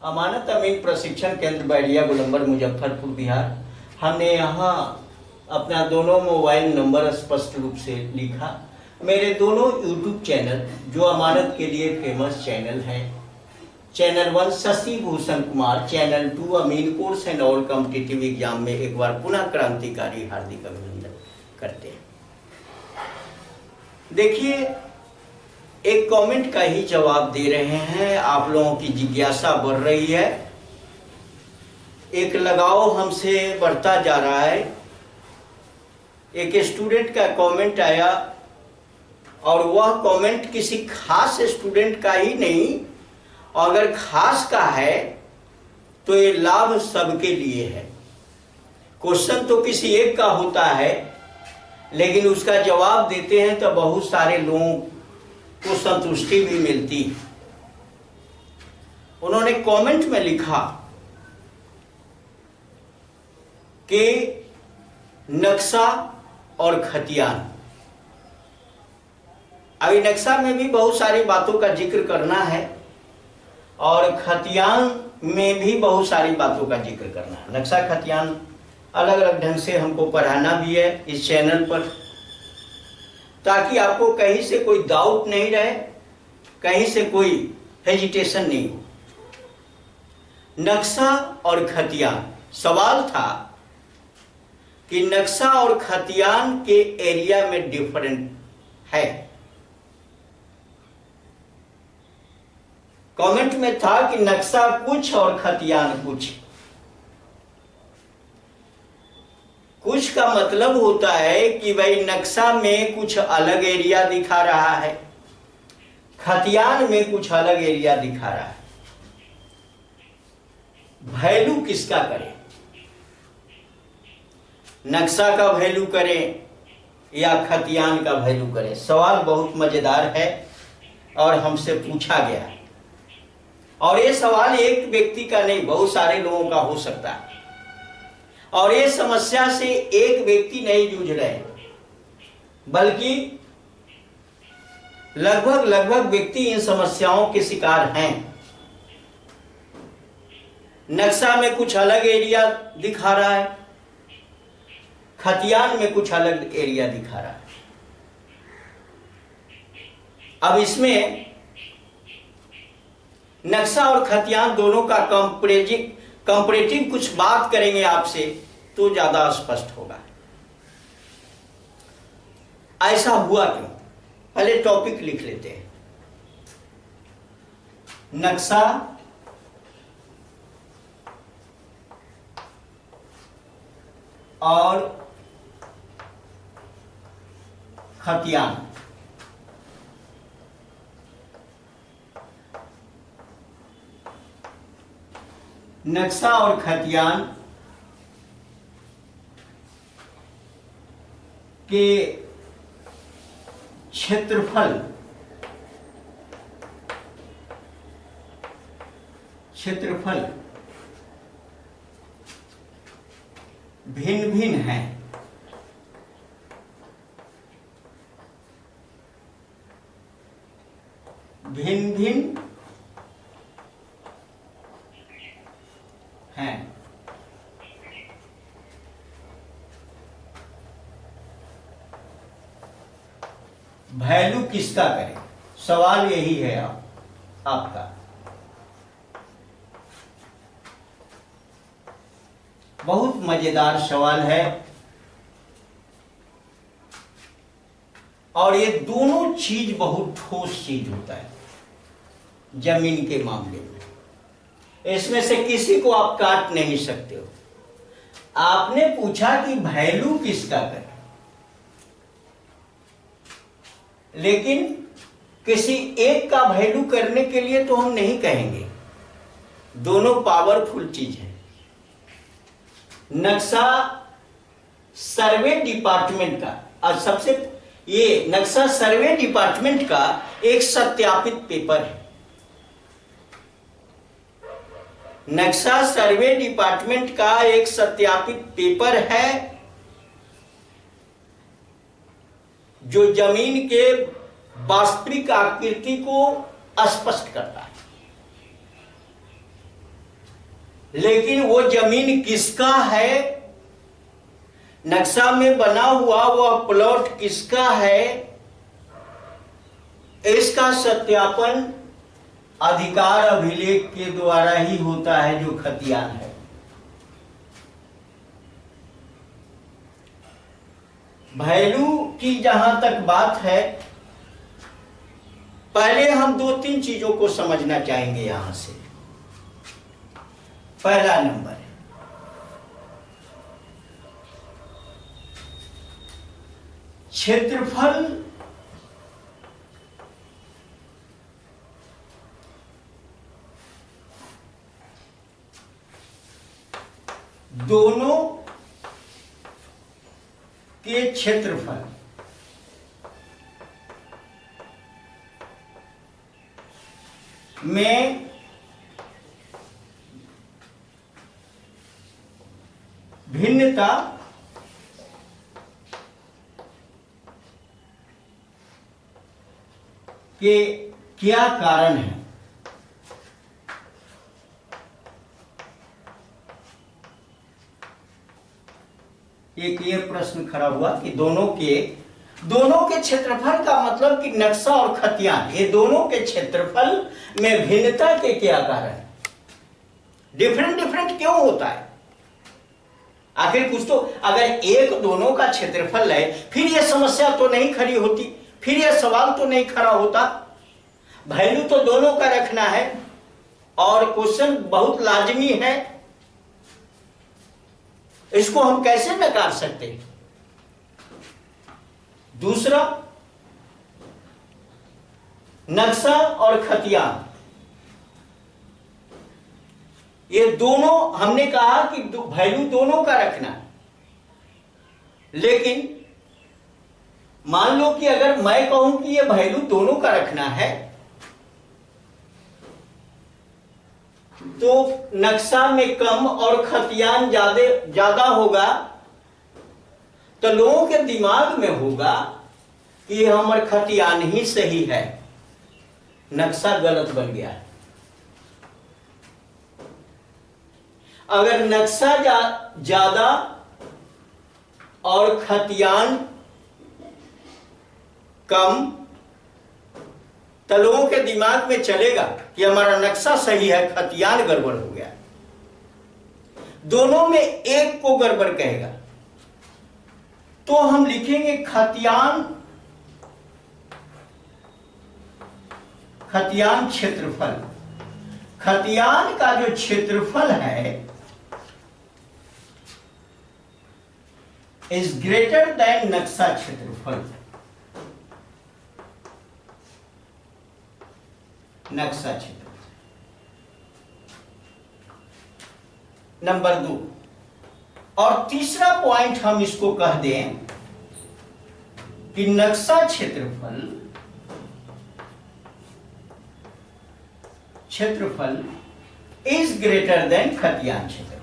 अमानत अमीन प्रशिक्षण केंद्र बैरिया गोलंबर मुजफ्फरपुर बिहार। हमने यहाँ अपना दोनों मोबाइल नंबर स्पष्ट रूप से लिखा। मेरे दोनों यूट्यूब चैनल जो अमानत के लिए फेमस चैनल हैं, चैनल 1 शशि भूषण कुमार, चैनल 2 अमीन कोर्स एंड और कॉम्पिटिटिव एग्जाम में एक बार पुनः क्रांतिकारी हार्दिक अभिनंदन करते हैं। देखिए, एक कमेंट का ही जवाब दे रहे हैं। आप लोगों की जिज्ञासा बढ़ रही है, एक लगाव हमसे बढ़ता जा रहा है। एक स्टूडेंट का कमेंट आया और वह कमेंट किसी खास स्टूडेंट का ही नहीं, अगर खास का है तो ये लाभ सबके लिए है। क्वेश्चन तो किसी एक का होता है, लेकिन उसका जवाब देते हैं तो बहुत सारे लोगों को संतुष्टि भी मिलती है। उन्होंने कमेंट में लिखा कि नक्शा और खतियान। अभी नक्शा में भी बहुत सारी बातों का जिक्र करना है और खतियान में भी बहुत सारी बातों का जिक्र करना है। नक्शा खतियान अलग अलग ढंग से हमको पढ़ाना भी है इस चैनल पर, ताकि आपको कहीं से कोई डाउट नहीं रहे, कहीं से कोई हेजिटेशन नहीं हो। नक्शा और खतियान, सवाल था कि नक्शा और खतियान के एरिया में डिफरेंट है। कमेंट में था कि नक्शा कुछ और खतियान कुछ। कुछ का मतलब होता है कि भाई नक्शा में कुछ अलग एरिया दिखा रहा है, खतियान में कुछ अलग एरिया दिखा रहा है। वैल्यू किसका करें? नक्शा का वैल्यू करें या खतियान का वैल्यू करें? सवाल बहुत मजेदार है और हमसे पूछा गया है। और ये सवाल एक व्यक्ति का नहीं, बहुत सारे लोगों का हो सकता है। और ये समस्या से एक व्यक्ति नहीं जूझ रहे, बल्कि लगभग व्यक्ति इन समस्याओं के शिकार हैं। नक्शा में कुछ अलग एरिया दिखा रहा है, खतियान में कुछ अलग एरिया दिखा रहा है। अब इसमें नक्शा और खतियान दोनों का कंपैरेटिव कुछ बात करेंगे आपसे तो ज्यादा स्पष्ट होगा। ऐसा हुआ क्यों? पहले टॉपिक लिख लेते हैं। नक्शा और खतियान। नक्शा और खतियान के क्षेत्रफल भिन्न भिन्न हैं। भिन्न भिन्न हैं। वैल्यू किसका करें? सवाल यही है आपका। बहुत मजेदार सवाल है और ये दोनों चीज बहुत ठोस चीज होता है जमीन के मामले में। इसमें से किसी को आप काट नहीं सकते हो। आपने पूछा कि वैल्यू किसका करें, लेकिन किसी एक का वैल्यू करने के लिए तो हम नहीं कहेंगे। दोनों पावरफुल चीज है। नक्शा सर्वे डिपार्टमेंट का, और सबसे ये नक्शा सर्वे डिपार्टमेंट का एक सत्यापित पेपर है। नक्शा सर्वे डिपार्टमेंट का एक सत्यापित पेपर है जो जमीन के वास्तविक आकृति को स्पष्ट करता है। लेकिन वो जमीन किसका है, नक्शा में बना हुआ वह प्लॉट किसका है, इसका सत्यापन अधिकार अभिलेख के द्वारा ही होता है, जो खतियान है। वैल्यू की जहां तक बात है, पहले हम 2-3 चीजों को समझना चाहेंगे यहां से। पहला नंबर, क्षेत्रफल दोनों के क्षेत्रफल में भिन्नता के क्या कारण है। एक ये प्रश्न खड़ा हुआ कि दोनों के क्षेत्रफल का मतलब कि नक्शा और खतियान, ये दोनों के क्षेत्रफल में भिन्नता के क्या कारण, डिफरेंट क्यों होता है। आखिर कुछ तो, अगर एक दोनों का क्षेत्रफल है, फिर यह समस्या तो नहीं खड़ी होती, फिर यह सवाल तो नहीं खड़ा होता। वैल्यू तो दोनों का रखना है और क्वेश्चन बहुत लाजमी है, इसको हम कैसे नकार सकते हैं। दूसरा, नक्शा और खतियान, ये दोनों हमने कहा कि वैल्यू दोनों का रखना, लेकिन मान लो कि अगर मैं कहूं कि ये वैल्यू दोनों का रखना है, तो नक्शा में कम और खतियान ज्यादा होगा, तो लोगों के दिमाग में होगा कि हमारे खतियान ही सही है, नक्शा गलत बन गया है। अगर नक्शा ज्यादा और खतियान कम, तो लोगों के दिमाग में चलेगा कि हमारा नक्शा सही है, खतियान गड़बड़ हो गया। दोनों में एक को गड़बड़ कहेगा, तो हम लिखेंगे खतियान क्षेत्रफल। खतियान का जो क्षेत्रफल है इज ग्रेटर देन नक्शा क्षेत्रफल। नक्शा क्षेत्रफल। नंबर 2, और तीसरा पॉइंट हम इसको कह दें कि नक्शा क्षेत्रफल इज ग्रेटर देन खतियान क्षेत्रफल।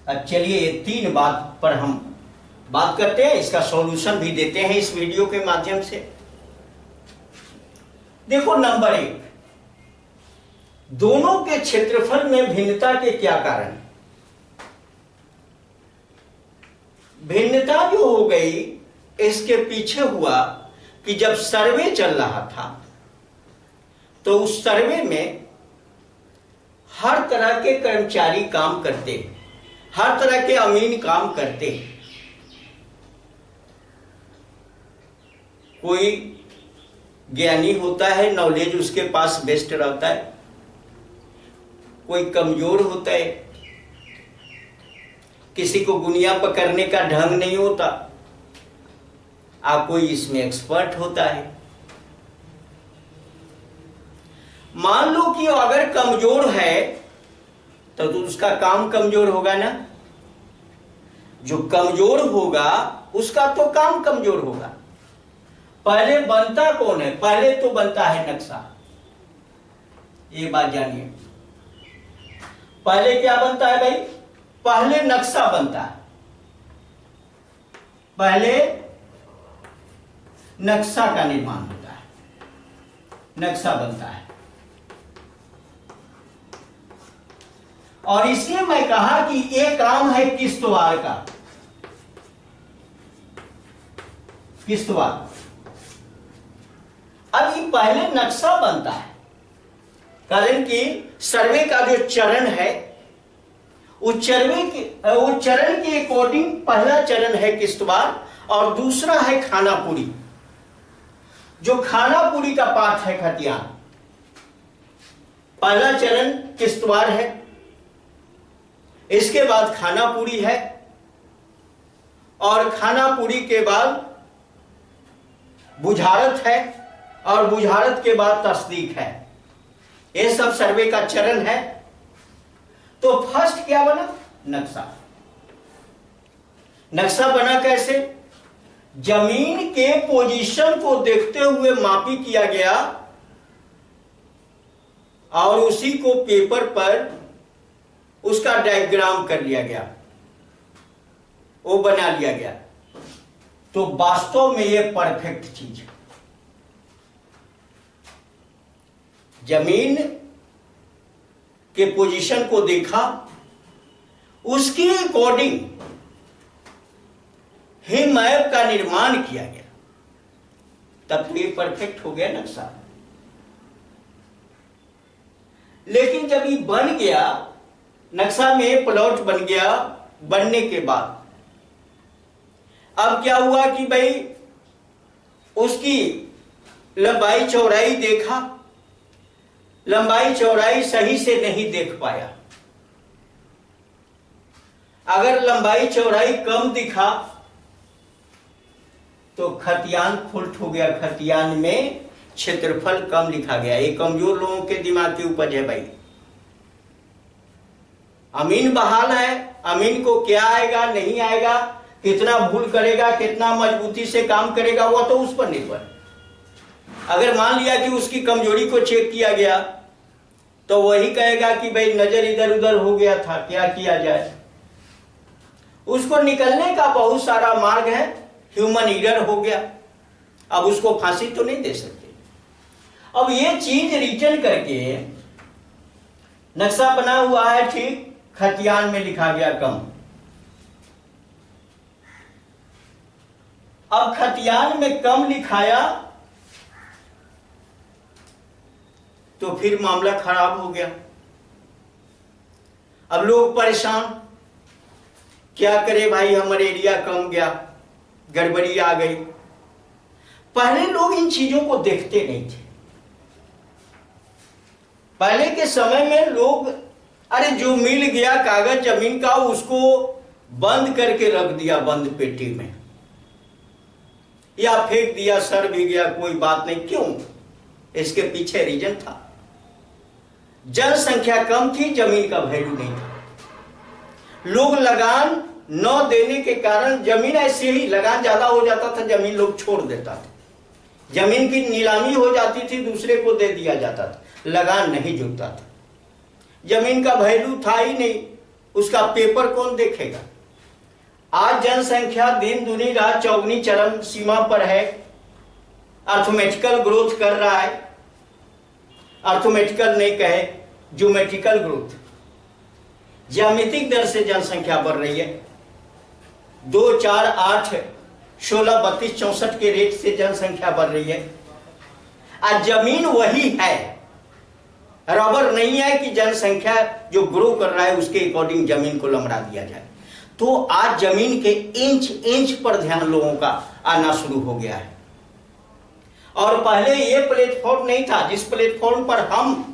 अब चलिए ये 3 बात पर हम बात करते हैं, इसका सॉल्यूशन भी देते हैं इस वीडियो के माध्यम से। देखो, नंबर 1, दोनों के क्षेत्रफल में भिन्नता के क्या कारण। भिन्नता जो हो गई, इसके पीछे हुआ कि जब सर्वे चल रहा था, तो उस सर्वे में हर तरह के कर्मचारी काम करते, हर तरह के अमीन काम करते। कोई ज्ञानी होता है, नॉलेज उसके पास बेस्ट रहता है, कोई कमजोर होता है, किसी को गुनिया पकड़ने का ढंग नहीं होता, कोई इसमें एक्सपर्ट होता है। मान लो कि अगर कमजोर है तो उसका काम कमजोर होगा ना, जो कमजोर होगा उसका तो काम कमजोर होगा। पहले बनता कौन है? पहले तो बनता है नक्शा, ये बात जानिए। पहले क्या बनता है भाई? पहले नक्शा बनता है, पहले नक्शा का निर्माण होता है। नक्शा बनता है। और इसलिए मैं कहा कि ये काम है किश्तवाड़ का। किश्तवाड़ अब ये पहले नक्शा बनता है, कारण कि सर्वे का जो चरण है उस चरण के अकॉर्डिंग पहला चरण है किश्तवाड़ और दूसरा है खानापुरी। जो खानापुरी का पाठ है खतियान, पहला चरण किश्तवाड़ है, इसके बाद खानापुरी है और खानापुरी के बाद बुझारत है और बुझारत के बाद तस्दीक है। ये सब सर्वे का चरण है। तो फर्स्ट क्या बना? नक्शा। नक्शा बना कैसे? जमीन के पोजीशन को देखते हुए मापी किया गया और उसी को पेपर पर उसका डायग्राम कर लिया गया, वो बना लिया गया। तो वास्तव में ये परफेक्ट चीज है। जमीन के पोजीशन को देखा, उसके अकॉर्डिंग ही मैप का निर्माण किया गया, तब तो ये परफेक्ट हो गया नक्शा। लेकिन जब ये बन गया, नक्शा में प्लॉट बन गया, बनने के बाद अब क्या हुआ कि भाई उसकी लंबाई चौड़ाई देखा, लंबाई चौड़ाई सही से नहीं देख पाया। अगर लंबाई चौड़ाई कम दिखा तो खतियान फुल्ट हो गया, खतियान में क्षेत्रफल कम लिखा गया। ये कमजोर लोगों के दिमाग की उपज है भाई। अमीन बहाल है, अमीन को क्या आएगा नहीं आएगा, कितना भूल करेगा, कितना मजबूती से काम करेगा, वो तो उस पर निर्भर। अगर मान लिया कि उसकी कमजोरी को चेक किया गया तो वही कहेगा कि भाई नजर इधर उधर हो गया था, क्या किया जाए। उसको निकलने का बहुत सारा मार्ग है, ह्यूमन एरर हो गया। अब उसको फांसी तो नहीं दे सकते। अब ये चीज रिटर्न करके नक्शा बना हुआ है, ठीक, खतियान में लिखा गया कम। अब खतियान में कम लिखाया तो फिर मामला खराब हो गया। अब लोग परेशान, क्या करे भाई, हमारे एरिया कम गया, गड़बड़ी आ गई। पहले लोग इन चीजों को देखते नहीं थे। पहले के समय में लोग, अरे जो मिल गया कागज जमीन का, उसको बंद करके रख दिया बंद पेटी में, या फेंक दिया, सड़ भी गया, कोई बात नहीं। क्यों? इसके पीछे रीजन था, जनसंख्या कम थी, जमीन का वैल्यू नहीं था। लोग लगान न देने के कारण जमीन ऐसे ही, लगान ज्यादा हो जाता था, जमीन लोग छोड़ देता था, जमीन की नीलामी हो जाती थी, दूसरे को दे दिया जाता था, लगान नहीं जुटता था। जमीन का वैल्यू था ही नहीं, उसका पेपर कौन देखेगा। आज जनसंख्या दिन दुनी रात चौगनी चरम सीमा पर है, अर्थमेटिकल ग्रोथ कर रहा है। अर्थमेटिकल नहीं कहे, ज्योमेट्रिकल ग्रोथ, ज्यामितिक दर से जनसंख्या बढ़ रही है। 2, 4, 8, 16, 32, 64 के रेट से जनसंख्या बढ़ रही है। आज जमीन वही है, रबर नहीं है कि जनसंख्या जो ग्रो कर रहा है उसके अकॉर्डिंग जमीन को लमड़ा दिया जाए। तो आज जमीन के इंच इंच पर ध्यान लोगों का आना शुरू हो गया है। और पहले ये प्लेटफॉर्म नहीं था, जिस प्लेटफॉर्म पर हम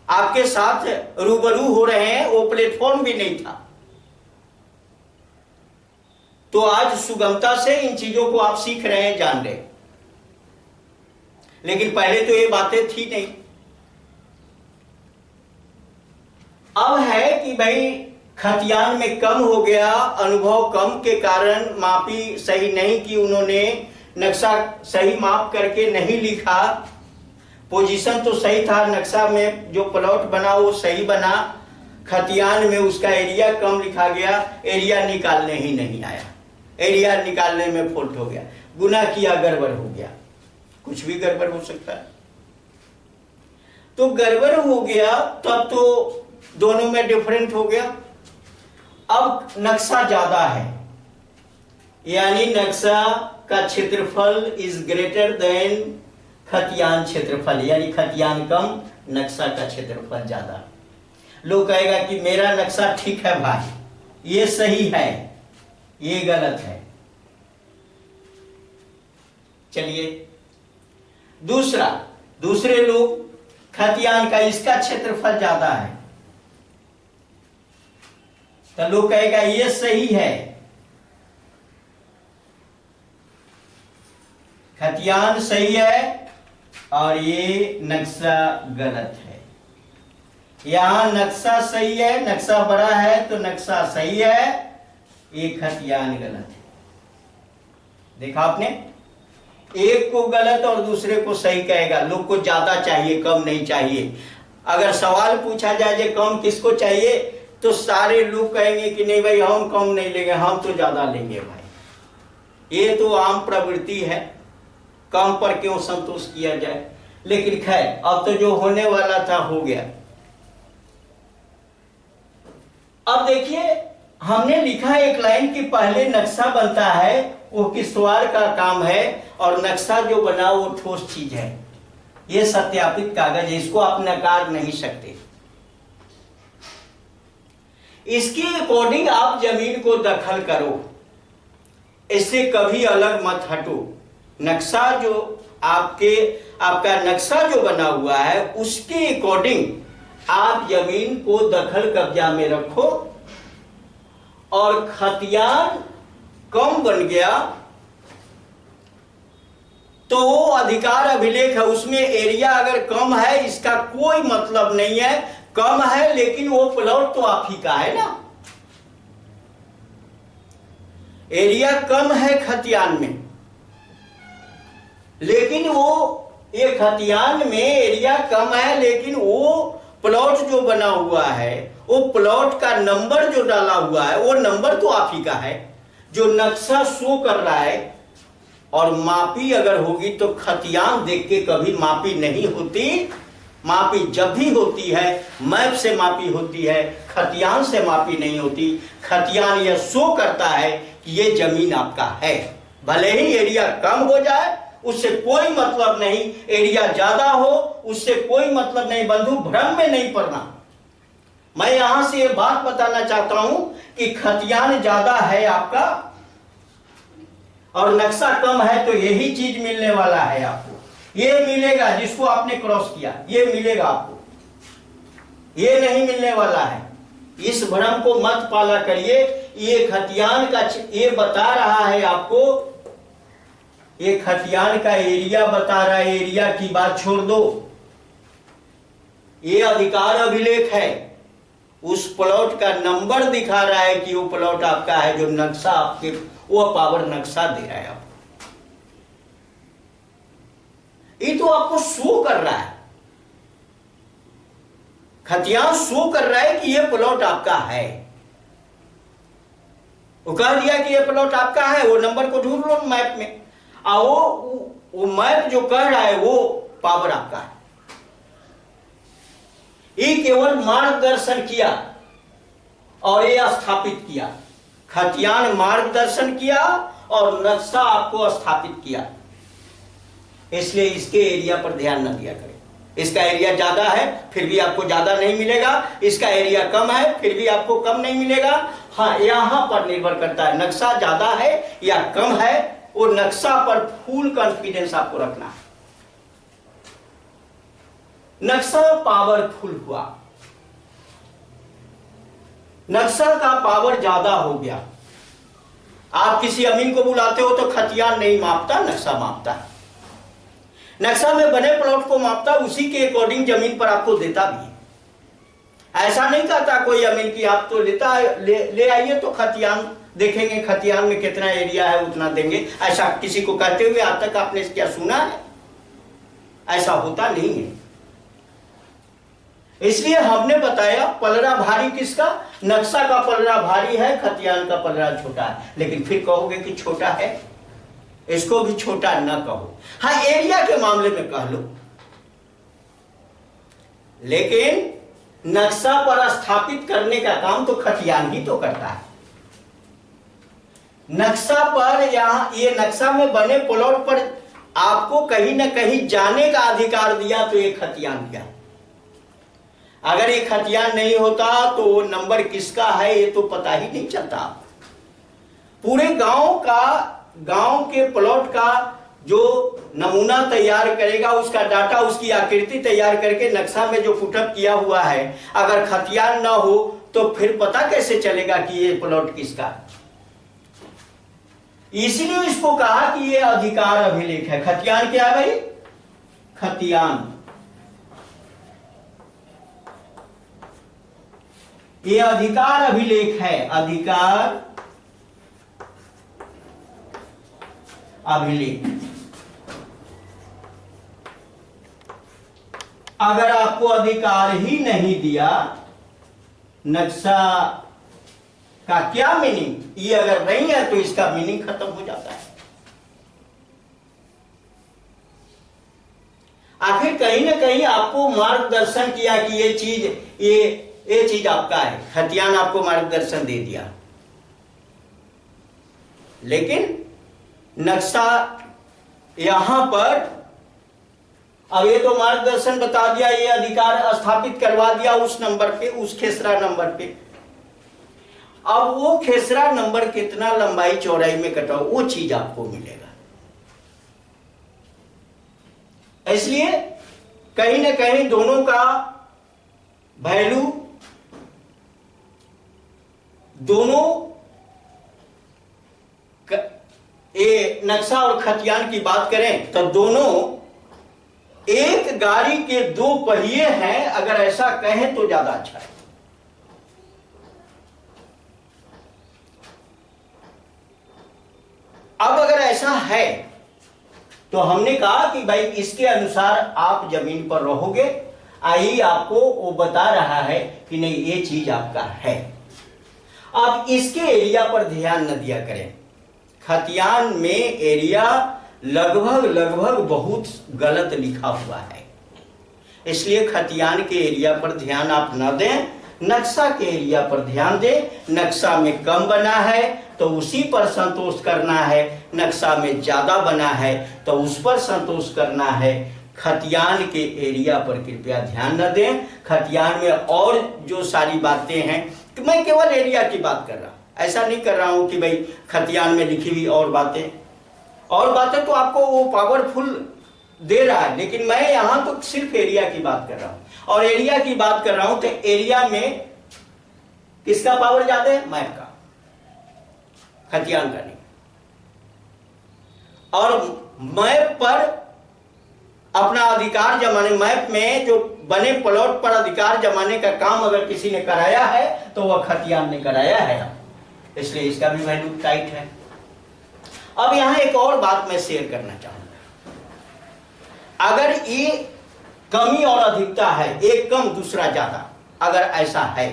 आपके साथ रूबरू हो रहे हैं, वो प्लेटफॉर्म भी नहीं था। तो आज सुगमता से इन चीजों को आप सीख रहे हैं, जान रहे हैं। लेकिन पहले तो ये बातें थी नहीं। अब है कि भाई खतियान में कम हो गया, अनुभव कम के कारण मापी सही नहीं की उन्होंने, नक्शा सही माप करके नहीं लिखा। पोजीशन तो सही था, नक्शा में जो प्लॉट बना वो सही बना, खतियान में उसका एरिया कम लिखा गया, एरिया निकालने ही नहीं आया, एरिया निकालने में फॉल्ट हो गया, गुना किया, गड़बड़ हो गया। कुछ भी गड़बड़ हो सकता है। तो गड़बड़ हो गया, तब तो दोनों में डिफरेंट हो गया। अब नक्शा ज्यादा है, यानी नक्शा का क्षेत्रफल इज ग्रेटर देन खतियान क्षेत्रफल, यानी खतियान कम, नक्शा का क्षेत्रफल ज्यादा। लोग कहेगा कि मेरा नक्शा ठीक है भाई, ये सही है, ये गलत है। चलिए दूसरे लोग खतियान का इसका क्षेत्रफल ज्यादा है, तो लोग कहेगा ये सही है, खतियान सही है और ये नक्शा गलत है। यहां नक्शा सही है, नक्शा बड़ा है तो नक्शा सही है, ये खतियान गलत है। देखा आपने, एक को गलत और दूसरे को सही कहेगा। लोग को ज्यादा चाहिए, कम नहीं चाहिए। अगर सवाल पूछा जाए कि कम किसको चाहिए, तो सारे लोग कहेंगे कि नहीं भाई हम कम नहीं लेंगे, हम तो ज्यादा लेंगे भाई। ये तो आम प्रवृत्ति है, कम पर क्यों संतोष किया जाए। लेकिन खैर, अब तो जो होने वाला था हो गया। अब देखिए, हमने लिखा एक लाइन कि पहले नक्शा बनता है, वो किश्तवाड़ का काम है, और नक्शा जो बना वो ठोस चीज है। ये सत्यापित कागज है, इसको आप नकार नहीं सकते। इसके अकॉर्डिंग आप जमीन को दखल करो, इससे कभी अलग मत हटो। नक्शा जो आपका नक्शा जो बना हुआ है, उसके अकॉर्डिंग आप जमीन को दखल कब्जा में रखो। और खतियान कम बन गया तो वो अधिकार अभिलेख है, उसमें एरिया अगर कम है इसका कोई मतलब नहीं है। कम है लेकिन वो प्लॉट तो आप ही का है ना। एरिया कम है खतियान में, लेकिन वो एक खतियान में एरिया कम है, लेकिन वो प्लॉट जो बना हुआ है, वो प्लॉट का नंबर जो डाला हुआ है, वो नंबर तो आप ही का है। जो नक्शा शो कर रहा है, और मापी अगर होगी तो खतियान देख के कभी मापी नहीं होती। मापी जब भी होती है मैप से मापी होती है, खतियान से मापी नहीं होती। खतियान यह शो करता है कि ये जमीन आपका है, भले ही एरिया कम हो जाए उससे कोई मतलब नहीं, एरिया ज्यादा हो उससे कोई मतलब नहीं। बंधु, भ्रम में नहीं पड़ना। मैं यहां से ये बात बताना चाहता हूं कि खतियान ज्यादा है आपका और नक्शा कम है, तो यही चीज मिलने वाला है आपको। ये मिलेगा जिसको आपने क्रॉस किया, ये मिलेगा आपको, ये नहीं मिलने वाला है। इस भ्रम को मत पाला करिए। ये खतियान का, ये बता रहा है आपको, ये खतियान का एरिया बता रहा है। एरिया की बात छोड़ दो, ये अधिकार अभिलेख है। उस प्लॉट का नंबर दिखा रहा है कि वो प्लॉट आपका है, जो नक्शा आपके, वो पावर नक्शा दे रहा है आपको। ये तो आपको शो कर रहा है, खतियान शो कर रहा है कि ये प्लॉट आपका है। वो कह दिया कि ये प्लॉट आपका है, वो नंबर को ढूंढ लो मैप में। वो मैप जो कह रहा है वो पावर आपका है। ये केवल मार्गदर्शन किया और ये स्थापित किया। खतियान मार्गदर्शन किया और नक्शा आपको स्थापित किया। इसलिए इसके एरिया पर ध्यान न दिया करें। इसका एरिया ज्यादा है फिर भी आपको ज्यादा नहीं मिलेगा, इसका एरिया कम है फिर भी आपको कम नहीं मिलेगा। हाँ, यहां पर निर्भर करता है नक्शा ज्यादा है या कम है, वो नक्शा पर फुल कॉन्फिडेंस आपको रखना है। नक्शा पावरफुल हुआ, नक्शा का पावर ज्यादा हो गया। आप किसी अमीन को बुलाते हो तो खतियान नहीं मापता, नक्शा मापता है। नक्शा में बने प्लॉट को मापता, उसी के अकॉर्डिंग जमीन पर आपको देता भी है। ऐसा नहीं कहता कोई अमीन की आप तो लेता ले आइए तो खतियान देखेंगे, खतियान में कितना एरिया है उतना देंगे। ऐसा किसी को कहते हुए आज तक आपने क्या सुना है? ऐसा होता नहीं है। इसलिए हमने बताया पलड़ा भारी किसका? नक्शा का पलड़ा भारी है, खतियान का पलड़ा छोटा है। लेकिन फिर कहोगे कि छोटा है, इसको भी छोटा न कहो। हाँ, एरिया के मामले में कह लो। लेकिन नक्शा पर स्थापित करने का काम तो खतियान ही तो करता है। नक्शा पर, यहां ये नक्शा में बने प्लॉट पर आपको कहीं ना कहीं जाने का अधिकार दिया तो ये खतियान दिया। अगर ये खतियान नहीं होता तो वो नंबर किसका है ये तो पता ही नहीं चलता। पूरे गांव के प्लॉट का जो नमूना तैयार करेगा, उसका डाटा, उसकी आकृति तैयार करके नक्शा में जो पुटअप किया हुआ है, अगर खतियान ना हो तो फिर पता कैसे चलेगा कि ये प्लॉट किसका है। इसलिए इसको कहा कि ये अधिकार अभिलेख है। खतियान क्या है भाई? खतियान ये अधिकार अभिलेख है। अधिकार अभिलेख। अगर आपको अधिकार ही नहीं दिया, नक्शा का क्या मीनिंग, ये अगर नहीं है तो इसका मीनिंग खत्म हो जाता है। आखिर कहीं ना कहीं आपको मार्गदर्शन किया कि ये चीज आपका है, खतियान आपको मार्गदर्शन दे दिया, लेकिन नक्शा यहां पर अब ये तो मार्गदर्शन बता दिया, ये अधिकार स्थापित करवा दिया उस नंबर पे, उस खेसरा नंबर पे। अब वो खेसरा नंबर कितना लंबाई चौड़ाई में कटा वो चीज आपको मिलेगा। इसलिए कहीं ना कहीं दोनों का वैल्यू, दोनों ये नक्शा और खतियान की बात करें तो दोनों एक गाड़ी के दो पहिए हैं, अगर ऐसा कहें तो ज्यादा अच्छा है। अब अगर ऐसा है तो हमने कहा कि भाई इसके अनुसार आप जमीन पर रहोगे, आई आपको वो बता रहा है कि नहीं ये चीज आपका है। अब इसके एरिया पर ध्यान न दिया करें। खतियान में एरिया लगभग बहुत गलत लिखा हुआ है, इसलिए खतियान के एरिया पर ध्यान आप न दें, नक्शा के एरिया पर ध्यान दें। नक्शा में कम बना है तो उसी पर संतोष करना है, नक्शा में ज्यादा बना है तो उस पर संतोष करना है। खतियान के एरिया पर कृपया ध्यान न दें। खतियान में और जो सारी बातें हैं, कि मैं केवल एरिया की बात कर रहा हूं, ऐसा नहीं कर रहा हूं कि भाई खतियान में लिखी हुई और बातें तो आपको वो पावरफुल दे रहा है, लेकिन मैं यहां तो सिर्फ एरिया की बात कर रहा हूं। और एरिया की बात कर रहा हूं तो एरिया में किसका पावर ज्यादा है? मैप का, खतियान का नहीं। और मैप पर अपना अधिकार जमाने, मैप में जो बने प्लॉट पर अधिकार जमाने का काम अगर किसी ने कराया है तो वह खतियान ने कराया है, इसलिए इसका भी वैल्यू टाइट है। अब यहां एक और बात मैं शेयर करना चाहूंगा। अगर ये कमी और अधिकता है, एक कम दूसरा ज्यादा, अगर ऐसा है,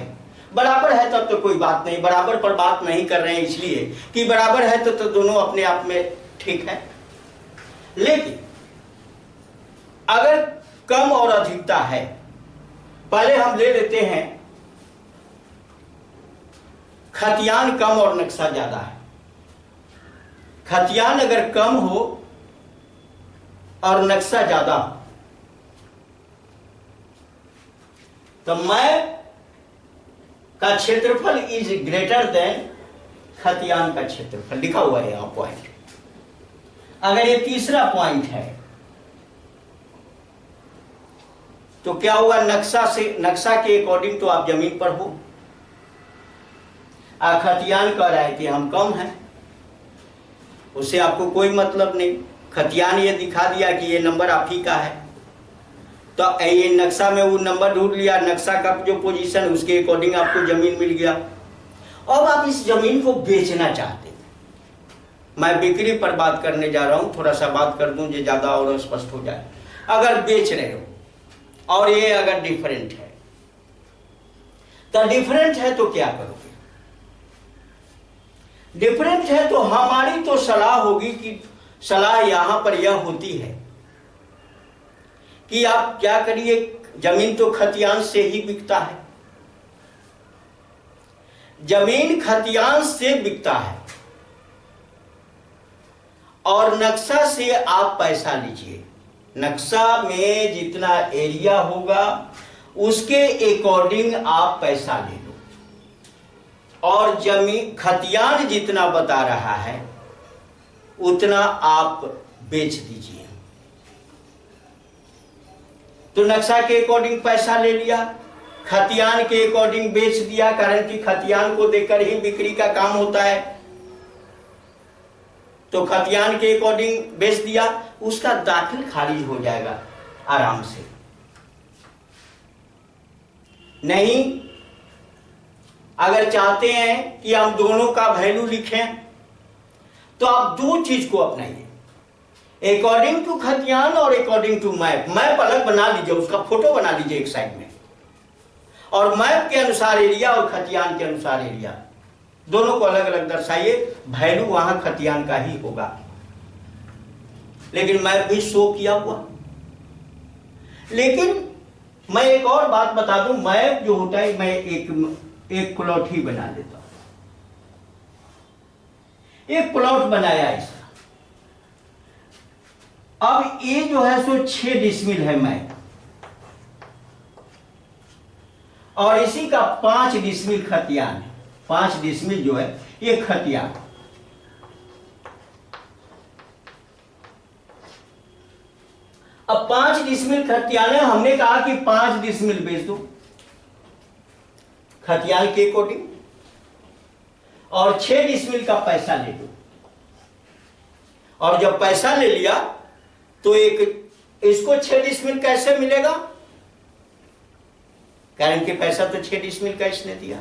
बराबर है तब तो कोई बात नहीं। बराबर पर बात नहीं कर रहे हैं इसलिए कि बराबर है तो दोनों अपने आप में ठीक है। लेकिन अगर कम और अधिकता है, पहले हम ले लेते हैं खतियान कम और नक्शा ज्यादा है। खतियान अगर कम हो और नक्शा ज्यादा हो तो मैप का क्षेत्रफल इज ग्रेटर देन खतियान का क्षेत्रफल, लिखा हुआ है यहां पॉइंट। अगर ये तीसरा पॉइंट है तो क्या होगा? नक्शा के अकॉर्डिंग तो आप जमीन पर हो, खतियान कह रहा है कि हम कम हैं, उससे आपको कोई मतलब नहीं। खतियान ये दिखा दिया कि ये नंबर आप ही का है, तो ये नक्शा में वो नंबर ढूंढ लिया, नक्शा का जो पोजीशन उसके अकॉर्डिंग आपको जमीन मिल गया। अब आप इस जमीन को बेचना चाहते हैं, मैं बिक्री पर बात करने जा रहा हूं, थोड़ा सा बात कर दूं जो ज्यादा और स्पष्ट हो जाए। अगर बेच रहे हो और ये अगर डिफरेंट है तो डिफरेंट है तो क्या करोगे? डिफरेंट है तो हमारी तो सलाह होगी कि सलाह यहां पर यह होती है कि आप क्या करिए, जमीन तो खतियान से ही बिकता है, जमीन खतियान से बिकता है, और नक्शा से आप पैसा लीजिए। नक्शा में जितना एरिया होगा उसके अकॉर्डिंग आप पैसा ले लो, और जमीन खतियान जितना बता रहा है उतना आप बेच दीजिए। तो नक्शा के अकॉर्डिंग पैसा ले लिया, खतियान के अकॉर्डिंग बेच दिया, कारण कि खतियान को देकर ही बिक्री का काम होता है। तो खतियान के अकॉर्डिंग बेच दिया, उसका दाखिल खारिज हो जाएगा आराम से। नहीं, अगर चाहते हैं कि हम दोनों का वैल्यू लिखें तो आप दो चीज को अपनाइए, अकॉर्डिंग टू खतियान और अकॉर्डिंग टू मैप। मैप अलग बना लीजिए, उसका फोटो बना लीजिए एक साइड में, और मैप के अनुसार एरिया और खतियान के अनुसार एरिया, दोनों को अलग अलग दर्शाइए। वैल्यू वहां खतियान का ही होगा, लेकिन मैप भी शो किया हुआ। लेकिन मैं एक और बात बता दूं, मैप जो होता है, मैं एक प्लॉट ही बना देता हूं। एक प्लॉट बनाया ऐसा, अब ये जो है सो 6 डिसमिल है मैप, और इसी का 5 डिसमिल खतियान है। 5 डिसमिल जो है ये खतियान। अब 5 डिसमिल खतियान है, हमने कहा कि 5 डिसमिल बेच दो खतियान के अकॉर्डिंग, और 6 डिसमिल का पैसा ले लो। और जब पैसा ले लिया तो इसको 6 डिसमिल कैसे मिलेगा, कारण कि पैसा तो 6 डिसमिल का इसने दिया।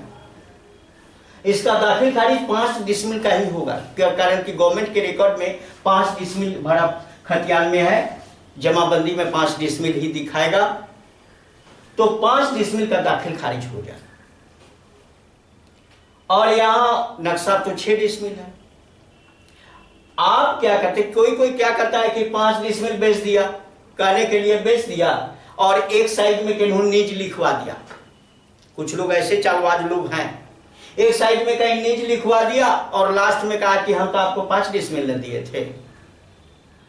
इसका दाखिल खारिज 5 डिसमिल का ही होगा, कारण कि गवर्नमेंट के रिकॉर्ड में 5 डिसमिल भरा खतियान में है, जमाबंदी में 5 डिसमिल ही दिखाएगा, तो 5 डिसमिल का दाखिल खारिज हो जाए। और यहां नक्शा तो 6 डिसमिल है। आप क्या करते, कोई क्या करता है कि 5 डिसमिल बेच दिया, कहने के लिए बेच दिया, और एक साइड में कहीं नीज लिखवा दिया। कुछ लोग ऐसे चालबाज लोग हैं, एक साइड में कहीं नीज लिखवा दिया और लास्ट में कहा कि हम तो आपको 5 डिसमिल न दिए थे,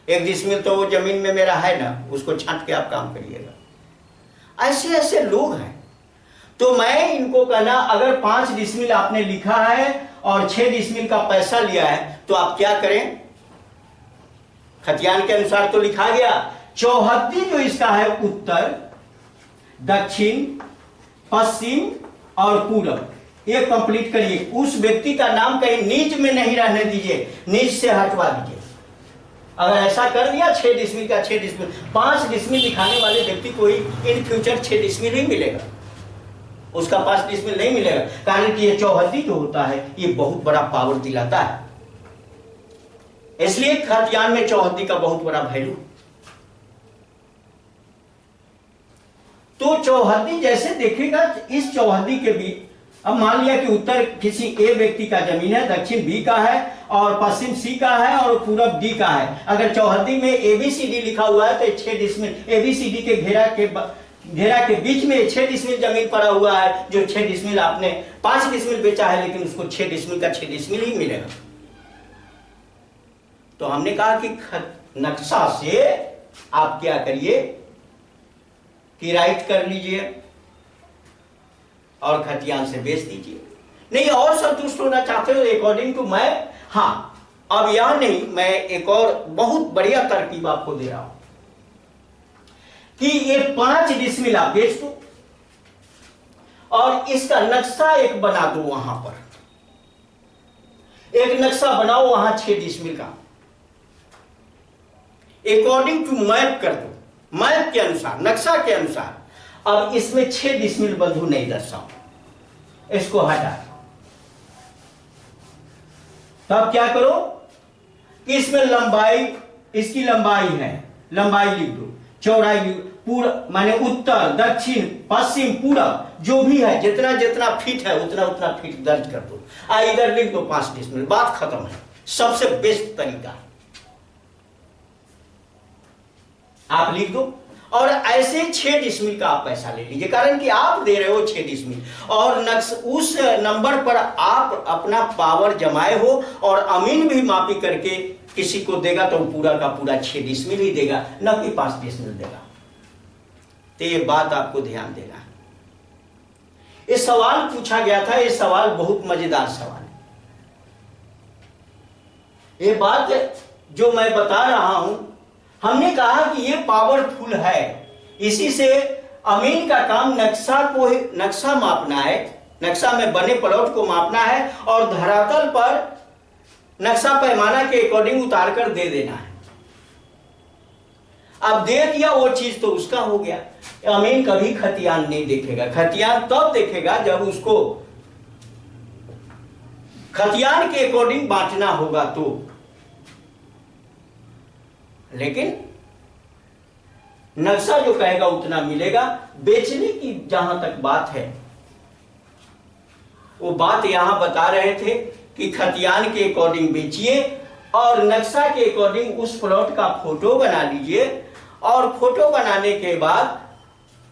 1 डिसमिल तो वो जमीन में मेरा है ना, उसको छांट के आप काम करिएगा। ऐसे ऐसे लोग हैं। तो मैं इनको कहना, अगर 5 डिसमिल आपने लिखा है और 6 डिसमिल का पैसा लिया है, तो आप क्या करें, खतियान के अनुसार तो लिखा गया, चौहद्दी जो इसका है उत्तर, दक्षिण, पश्चिम और पूरब, ये कंप्लीट करिए। उस व्यक्ति का नाम कहीं नीच में नहीं रहने दीजिए, नीच से हटवा दीजिए। अगर ऐसा कर दिया, 6 डिसमिल का 6 डिसमिल, 5 डिसमिल लिखाने वाले व्यक्ति को ही इन फ्यूचर 6 डिसमिल ही मिलेगा, उसका 5 डिसमिल नहीं मिलेगा, कारण कि ये चौहद्दी जो होता है ये बहुत बड़ा पावर दिलाता है। इसलिए खतियान में चौहद्दी का बहुत बड़ा वैल्यू। तो चौहद्दी जैसे देखेगा, इस चौहद्दी के भी, अब मान लिया कि उत्तर किसी ए व्यक्ति का जमीन है, दक्षिण बी का है, और पश्चिम सी का है, और पूरब डी का है। अगर चौहद्दी में ABCD लिखा हुआ है तो 6 डिसमिल, ABCD के घेरा के बीच में 6 डिसमिल जमीन पड़ा हुआ है, जो 6 डिसमिल आपने 5 डिसमिल बेचा है, लेकिन उसको 6 डिसमिल का 6 डिसमिल ही मिलेगा। तो हमने कहा कि नक्शा से आप क्या करिए कि राइट कर लीजिए और खतियान से बेच दीजिए। नहीं और संतुष्ट होना चाहते हो अकॉर्डिंग टू मैप, हाँ, अब यहां नहीं, मैं एक और बहुत बढ़िया तरकीब आपको दे रहा हूं कि ये 5 डिसमिल आप बेच दो और इसका नक्शा एक बना दो। वहां पर एक नक्शा बनाओ, वहां 6 डिसमिल का अकॉर्डिंग टू मैप कर दो, मैप के अनुसार, नक्शा के अनुसार। अब इसमें 6 डिसमिल बंधु नहीं दर्शाओ, इसको हटा। तब क्या करो कि इसमें लंबाई, इसकी लंबाई है, लंबाई लिख दो, चौड़ाई लिख, पूरा माने उत्तर, दक्षिण, पश्चिम, पूरब, जो भी है जितना जितना फीट है उतना उतना फीट दर्ज कर दो। इधर लिख दो 5 डिसमिल, बात खत्म है। सबसे बेस्ट तरीका आप लिख दो। और ऐसे 6 डिसमिल का आप पैसा ले लीजिए, कारण कि आप दे रहे हो 6 डिसमिल और उस नंबर पर आप अपना पावर जमाए हो और अमीन भी मापी करके किसी को देगा तो पूरा का पूरा 6 डिसमिल ही देगा, न कि 5 डिसमिल देगा। तो ये बात आपको ध्यान देना है। ये सवाल पूछा गया था, ये सवाल बहुत मजेदार सवाल है। ये बात जो मैं बता रहा हूं, हमने कहा कि ये पावरफुल है, इसी से अमीन का काम नक्शा मापना है, नक्शा में बने प्लॉट को मापना है और धरातल पर नक्शा पैमाना के अकॉर्डिंग उतार कर दे देना है। अब दे दिया वो चीज तो उसका हो गया। अमीन कभी खतियान नहीं देखेगा, खतियान तब देखेगा जब उसको खतियान के अकॉर्डिंग बांटना होगा तो। लेकिन नक्शा जो कहेगा उतना मिलेगा। बेचने की जहां तक बात है, वो बात यहां बता रहे थे कि खतियान के अकॉर्डिंग बेचिए और नक्शा के अकॉर्डिंग उस प्लॉट का फोटो बना लीजिए और फोटो बनाने के बाद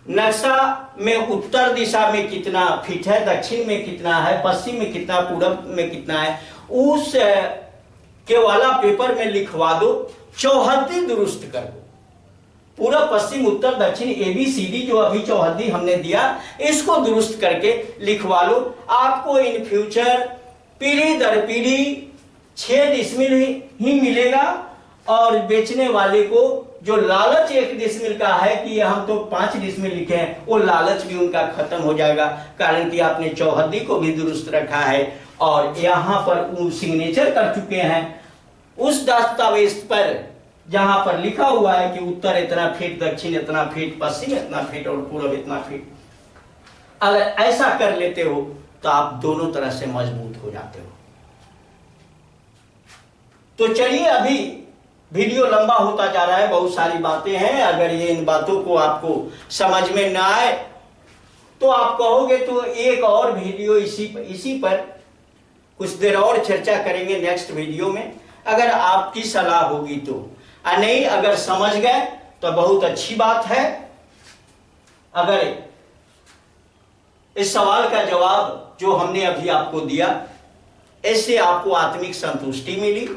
नक्शा में उत्तर दिशा में कितना फीट है, दक्षिण में कितना है, पश्चिम में कितना, पूरब में कितना है, उस के वाला पेपर में लिखवा दो, चौहद्दी दुरुस्त कर दो। पूरा पश्चिम उत्तर दक्षिण ABCD जो अभी चौहद्दी हमने दिया, इसको दुरुस्त करके लिखवा लो। आपको इन फ्यूचर पीढ़ी दर पीढ़ी 6 डिसमिल ही मिलेगा और बेचने वाले को जो लालच 1 डिसमिल का है कि हम तो 5 डिसमिल लिखे हैं, वो लालच भी उनका खत्म हो जाएगा, कारण कि आपने चौहद्दी को भी दुरुस्त रखा है और यहां पर सिग्नेचर कर चुके हैं उस दस्तावेज पर जहां पर लिखा हुआ है कि उत्तर इतना फीट, दक्षिण इतना फीट, पश्चिम इतना फीट और पूर्व इतना फीट। अगर ऐसा कर लेते हो तो आप दोनों तरह से मजबूत हो जाते हो। तो चलिए, अभी वीडियो लंबा होता जा रहा है, बहुत सारी बातें हैं। अगर ये इन बातों को आपको समझ में ना आए तो आप कहोगे तो एक और वीडियो इसी पर कुछ देर और चर्चा करेंगे नेक्स्ट वीडियो में, अगर आपकी सलाह होगी तो। नहीं, अगर समझ गए तो बहुत अच्छी बात है। अगर इस सवाल का जवाब जो हमने अभी आपको दिया, इससे आपको आत्मिक संतुष्टि मिली,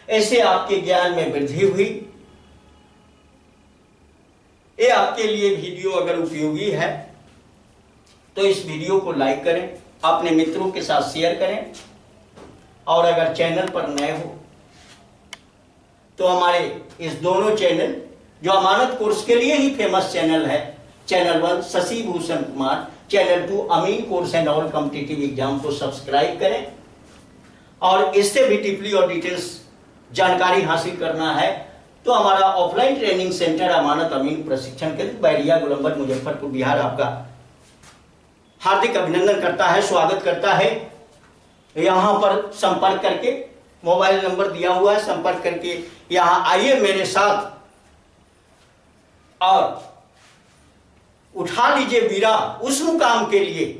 ऐसे आपके ज्ञान में वृद्धि हुई, ये आपके लिए वीडियो अगर उपयोगी है तो इस वीडियो को लाइक करें, अपने मित्रों के साथ शेयर करें और अगर चैनल पर नए हो तो हमारे इस दोनों चैनल जो अमानत कोर्स के लिए ही फेमस चैनल है, चैनल 1 शशि भूषण कुमार, चैनल 2 अमीन course and all competitive exam को सब्सक्राइब करें। और इससे भी डीपली और डिटेल्स जानकारी हासिल करना है तो हमारा ऑफलाइन ट्रेनिंग सेंटर अमानत अमीन प्रशिक्षण केंद्र, बैरिया, गोलंबर, मुजफ्फरपुर, बिहार आपका हार्दिक अभिनंदन करता है, स्वागत करता है। यहां पर संपर्क करके, मोबाइल नंबर दिया हुआ है, संपर्क करके यहां आइए मेरे साथ और उठा लीजिए बीड़ा उस मुकाम के लिए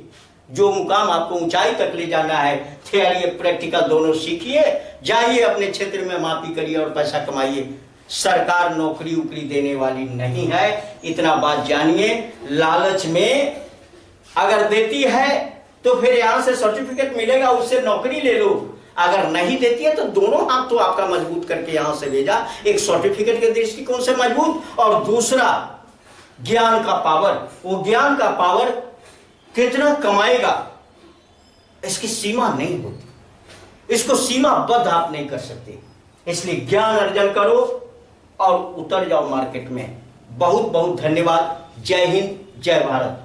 जो मुकाम आपको ऊंचाई तक ले जाना है। थियरी प्रैक्टिकल दोनों सीखिए, जाइए अपने क्षेत्र में मापी करिए और पैसा कमाइए। सरकार नौकरी उकरी देने वाली नहीं है, इतना बात जानिए। लालच में अगर देती है तो फिर यहां से सर्टिफिकेट मिलेगा, उससे नौकरी ले लो। अगर नहीं देती है तो दोनों हाथ तो आपका मजबूत करके यहां से भेजा, एक सर्टिफिकेट के दृष्टिकोण से मजबूत और दूसरा ज्ञान का पावर। वो ज्ञान का पावर कितना कमाएगा इसकी सीमा नहीं होती, इसको सीमाबद्ध आप नहीं कर सकते। इसलिए ज्ञान अर्जन करो और उतर जाओ मार्केट में। बहुत बहुत धन्यवाद। जय हिंद, जय भारत।